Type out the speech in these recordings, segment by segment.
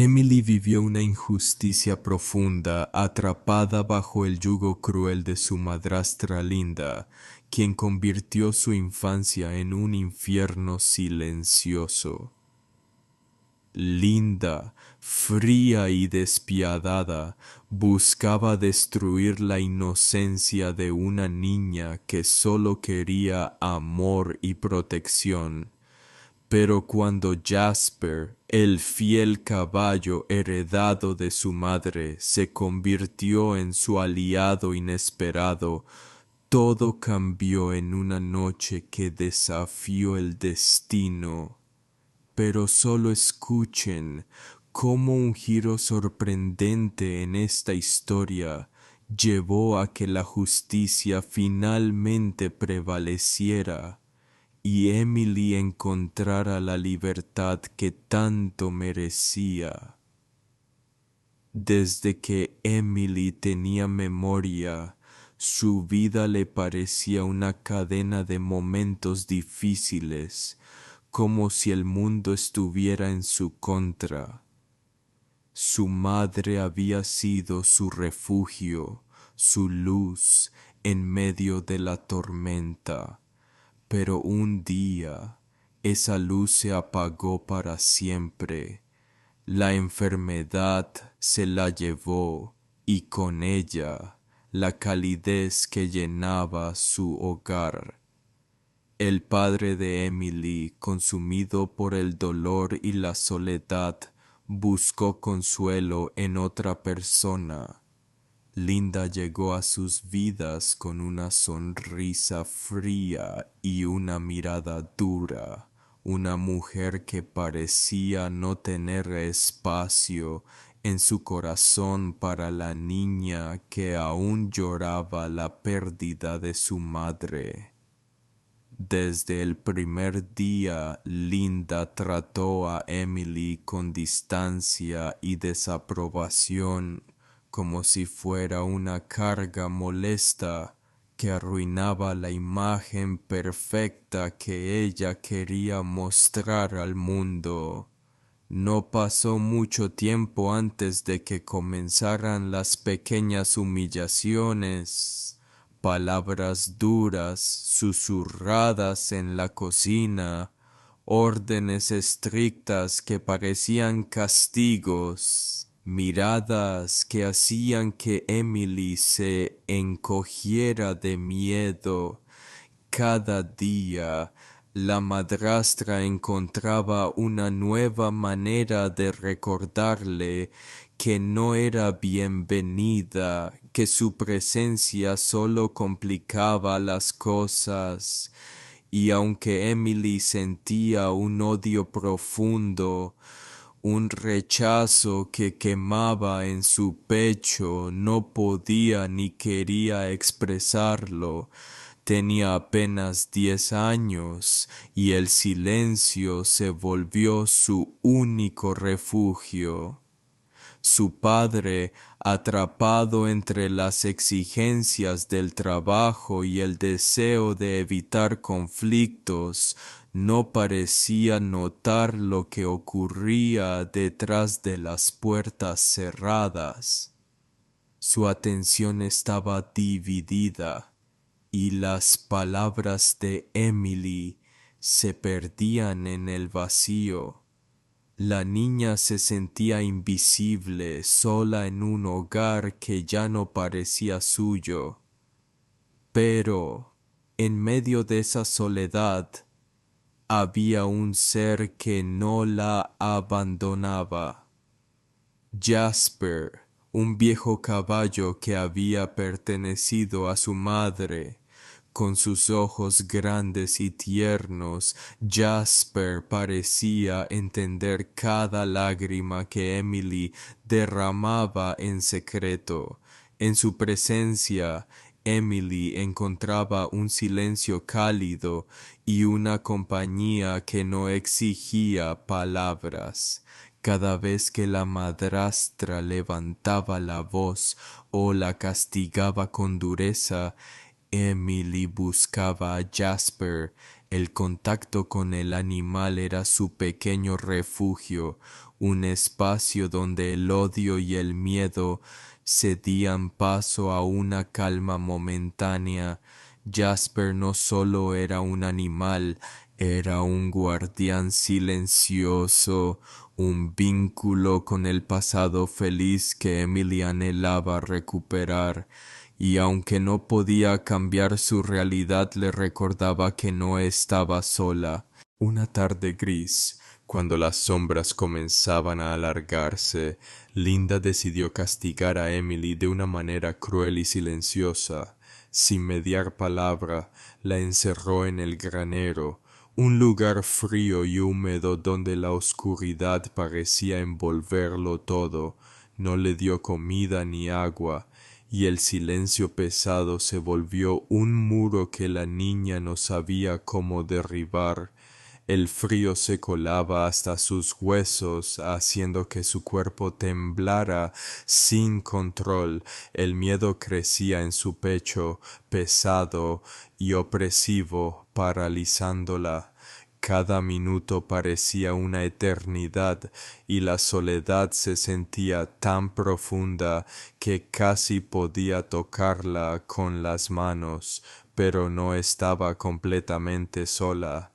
Emily vivió una injusticia profunda, atrapada bajo el yugo cruel de su madrastra Linda, quien convirtió su infancia en un infierno silencioso. Linda, fría y despiadada, buscaba destruir la inocencia de una niña que solo quería amor y protección. Pero cuando Jasper, el fiel caballo heredado de su madre, se convirtió en su aliado inesperado, todo cambió en una noche que desafió el destino. Pero solo escuchen cómo un giro sorprendente en esta historia llevó a que la justicia finalmente prevaleciera y Emily encontrara la libertad que tanto merecía. Desde que Emily tenía memoria, su vida le parecía una cadena de momentos difíciles, como si el mundo estuviera en su contra. Su madre había sido su refugio, su luz en medio de la tormenta. Pero un día esa luz se apagó para siempre. La enfermedad se la llevó y con ella la calidez que llenaba su hogar. El padre de Emily, consumido por el dolor y la soledad, buscó consuelo en otra persona. Linda llegó a sus vidas con una sonrisa fría y una mirada dura, una mujer que parecía no tener espacio en su corazón para la niña que aún lloraba la pérdida de su madre. Desde el primer día, Linda trató a Emily con distancia y desaprobación, como si fuera una carga molesta que arruinaba la imagen perfecta que ella quería mostrar al mundo. No pasó mucho tiempo antes de que comenzaran las pequeñas humillaciones, palabras duras susurradas en la cocina, órdenes estrictas que parecían castigos, miradas que hacían que Emily se encogiera de miedo. Cada día la madrastra encontraba una nueva manera de recordarle que no era bienvenida, que su presencia solo complicaba las cosas, y aunque Emily sentía un odio profundo, un rechazo que quemaba en su pecho, no podía ni quería expresarlo. Tenía apenas 10 años y el silencio se volvió su único refugio. Su padre, atrapado entre las exigencias del trabajo y el deseo de evitar conflictos, no parecía notar lo que ocurría detrás de las puertas cerradas. Su atención estaba dividida y las palabras de Emily se perdían en el vacío. La niña se sentía invisible, sola en un hogar que ya no parecía suyo. Pero, en medio de esa soledad, había un ser que no la abandonaba. Jasper, un viejo caballo que había pertenecido a su madre. Con sus ojos grandes y tiernos, Jasper parecía entender cada lágrima que Emily derramaba en secreto. En su presencia, Emily encontraba un silencio cálido y una compañía que no exigía palabras. Cada vez que la madrastra levantaba la voz o la castigaba con dureza, Emily buscaba a Jasper, El contacto con el animal era su pequeño refugio, un espacio donde el odio y el miedo cedían paso a una calma momentánea. Jasper no solo era un animal, era un guardián silencioso, un vínculo con el pasado feliz que Emily anhelaba recuperar, y aunque no podía cambiar su realidad, le recordaba que no estaba sola. Una tarde gris, cuando las sombras comenzaban a alargarse, Linda decidió castigar a Emily de una manera cruel y silenciosa. Sin mediar palabra, la encerró en el granero, un lugar frío y húmedo donde la oscuridad parecía envolverlo todo. No le dio comida ni agua, y el silencio pesado se volvió un muro que la niña no sabía cómo derribar. El frío se colaba hasta sus huesos, haciendo que su cuerpo temblara sin control. El miedo crecía en su pecho, pesado y opresivo, paralizándola. Cada minuto parecía una eternidad y la soledad se sentía tan profunda que casi podía tocarla con las manos, pero no estaba completamente sola.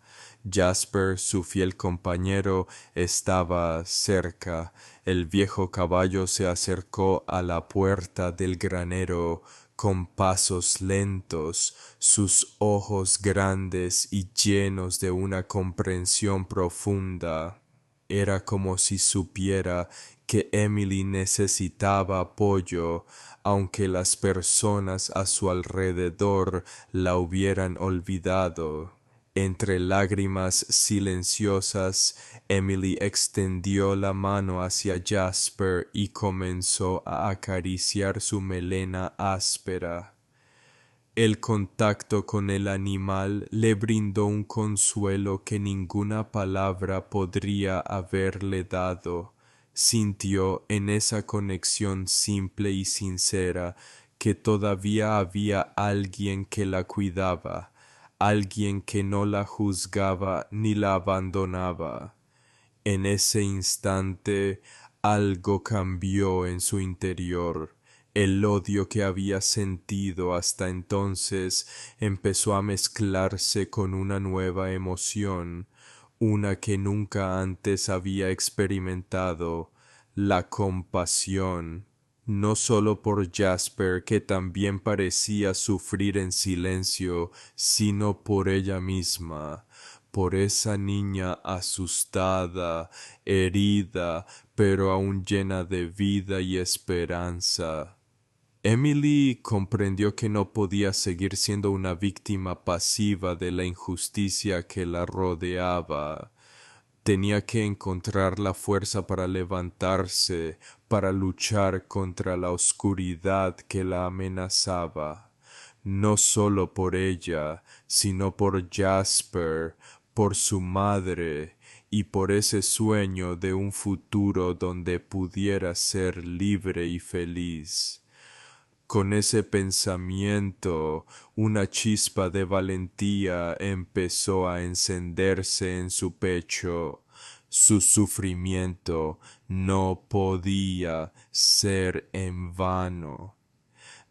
Jasper, su fiel compañero, estaba cerca. El viejo caballo se acercó a la puerta del granero con pasos lentos, sus ojos grandes y llenos de una comprensión profunda. Era como si supiera que Emily necesitaba apoyo, aunque las personas a su alrededor la hubieran olvidado. Entre lágrimas silenciosas, Emily extendió la mano hacia Jasper y comenzó a acariciar su melena áspera. El contacto con el animal le brindó un consuelo que ninguna palabra podría haberle dado. Sintió en esa conexión simple y sincera que todavía había alguien que la cuidaba, alguien que no la juzgaba ni la abandonaba. En ese instante algo cambió en su interior. El odio que había sentido hasta entonces empezó a mezclarse con una nueva emoción, una que nunca antes había experimentado, la compasión, no solo por Jasper, que también parecía sufrir en silencio, sino por ella misma, por esa niña asustada, herida, pero aún llena de vida y esperanza. Emily comprendió que no podía seguir siendo una víctima pasiva de la injusticia que la rodeaba. Tenía que encontrar la fuerza para levantarse, para luchar contra la oscuridad que la amenazaba, no solo por ella, sino por Jasper, por su madre y por ese sueño de un futuro donde pudiera ser libre y feliz. Con ese pensamiento, una chispa de valentía empezó a encenderse en su pecho. Su sufrimiento no podía ser en vano.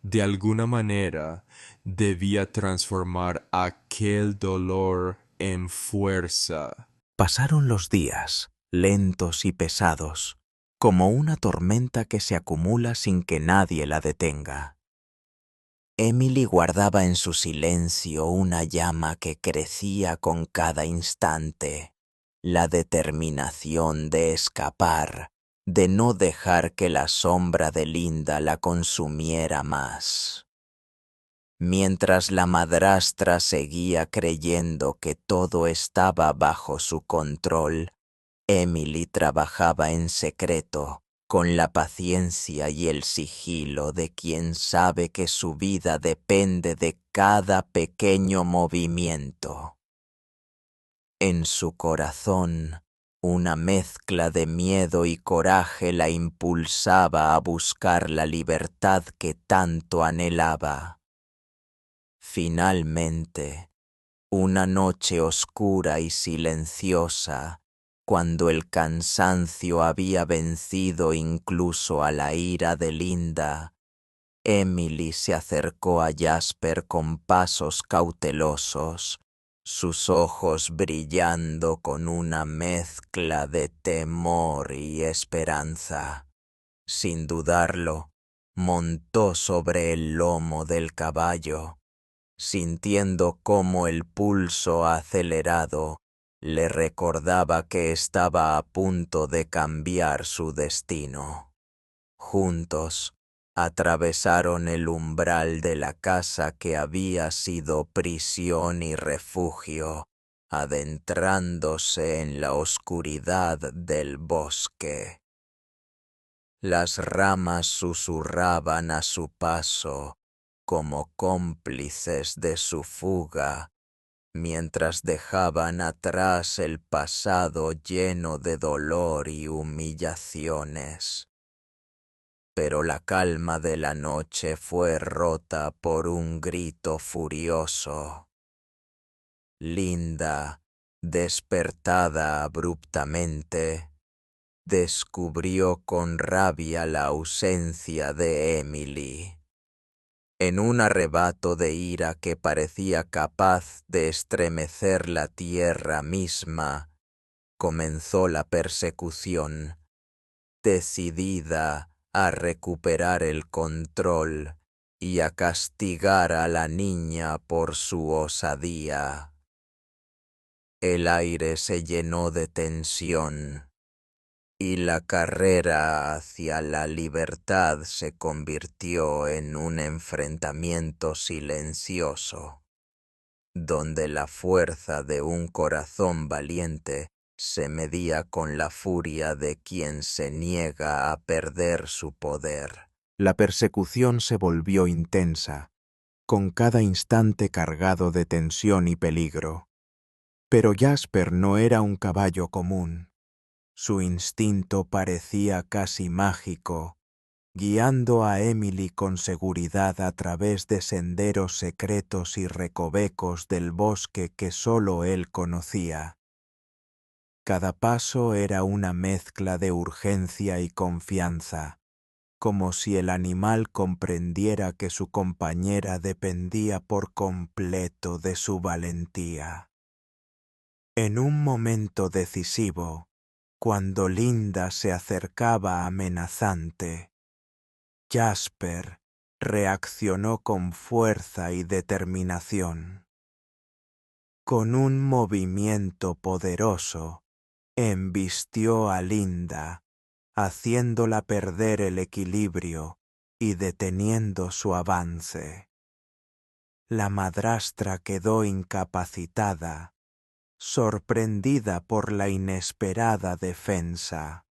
De alguna manera, debía transformar aquel dolor en fuerza. Pasaron los días, lentos y pesados, como una tormenta que se acumula sin que nadie la detenga. Emily guardaba en su silencio una llama que crecía con cada instante, la determinación de escapar, de no dejar que la sombra de Linda la consumiera más. Mientras la madrastra seguía creyendo que todo estaba bajo su control, Emily trabajaba en secreto, con la paciencia y el sigilo de quien sabe que su vida depende de cada pequeño movimiento. En su corazón, una mezcla de miedo y coraje la impulsaba a buscar la libertad que tanto anhelaba. Finalmente, Una noche oscura y silenciosa, cuando el cansancio había vencido incluso a la ira de Linda, Emily se acercó a Jasper con pasos cautelosos, sus ojos brillando con una mezcla de temor y esperanza. Sin dudarlo, montó sobre el lomo del caballo, sintiendo cómo el pulso acelerado le recordaba que estaba a punto de cambiar su destino. Juntos atravesaron el umbral de la casa que había sido prisión y refugio, adentrándose en la oscuridad del bosque. Las ramas susurraban a su paso como cómplices de su fuga, mientras dejaban atrás el pasado lleno de dolor y humillaciones. Pero la calma de la noche fue rota por un grito furioso. Linda, despertada abruptamente, descubrió con rabia la ausencia de Emily. En un arrebato de ira que parecía capaz de estremecer la tierra misma, comenzó la persecución, decidida a recuperar el control y a castigar a la niña por su osadía. El aire se llenó de tensión y la carrera hacia la libertad se convirtió en un enfrentamiento silencioso, donde la fuerza de un corazón valiente se medía con la furia de quien se niega a perder su poder. La persecución se volvió intensa, con cada instante cargado de tensión y peligro. Pero Jasper no era un caballo común. Su instinto parecía casi mágico, guiando a Emily con seguridad a través de senderos secretos y recovecos del bosque que solo él conocía. Cada paso era una mezcla de urgencia y confianza, como si el animal comprendiera que su compañera dependía por completo de su valentía. En un momento decisivo, cuando Linda se acercaba amenazante, Jasper reaccionó con fuerza y determinación. Con un movimiento poderoso, embistió a Linda, haciéndola perder el equilibrio y deteniendo su avance. La madrastra quedó incapacitada, sorprendida por la inesperada defensa.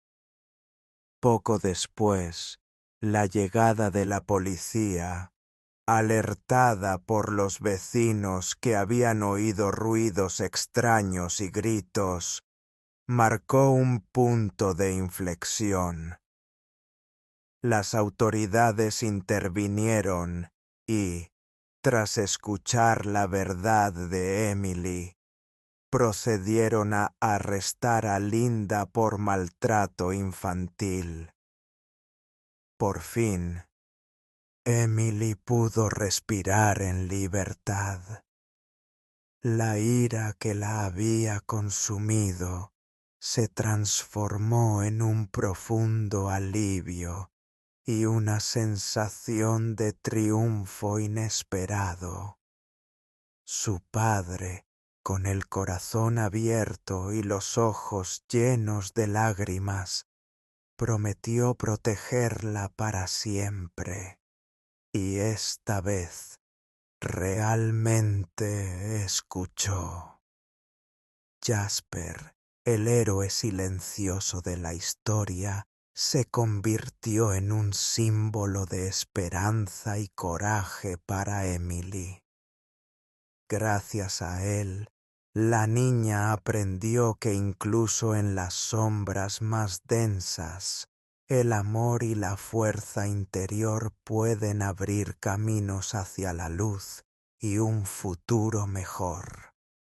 Poco después, la llegada de la policía, alertada por los vecinos que habían oído ruidos extraños y gritos, marcó un punto de inflexión. Las autoridades intervinieron y, tras escuchar la verdad de Emily, procedieron a arrestar a Linda por maltrato infantil. Por fin, Emily pudo respirar en libertad. La ira que la había consumido se transformó en un profundo alivio y una sensación de triunfo inesperado. Su padre, con el corazón abierto y los ojos llenos de lágrimas, prometió protegerla para siempre. Y esta vez realmente escuchó. Jasper, el héroe silencioso de la historia, se convirtió en un símbolo de esperanza y coraje para Emily. Gracias a él, la niña aprendió que incluso en las sombras más densas, el amor y la fuerza interior pueden abrir caminos hacia la luz y un futuro mejor.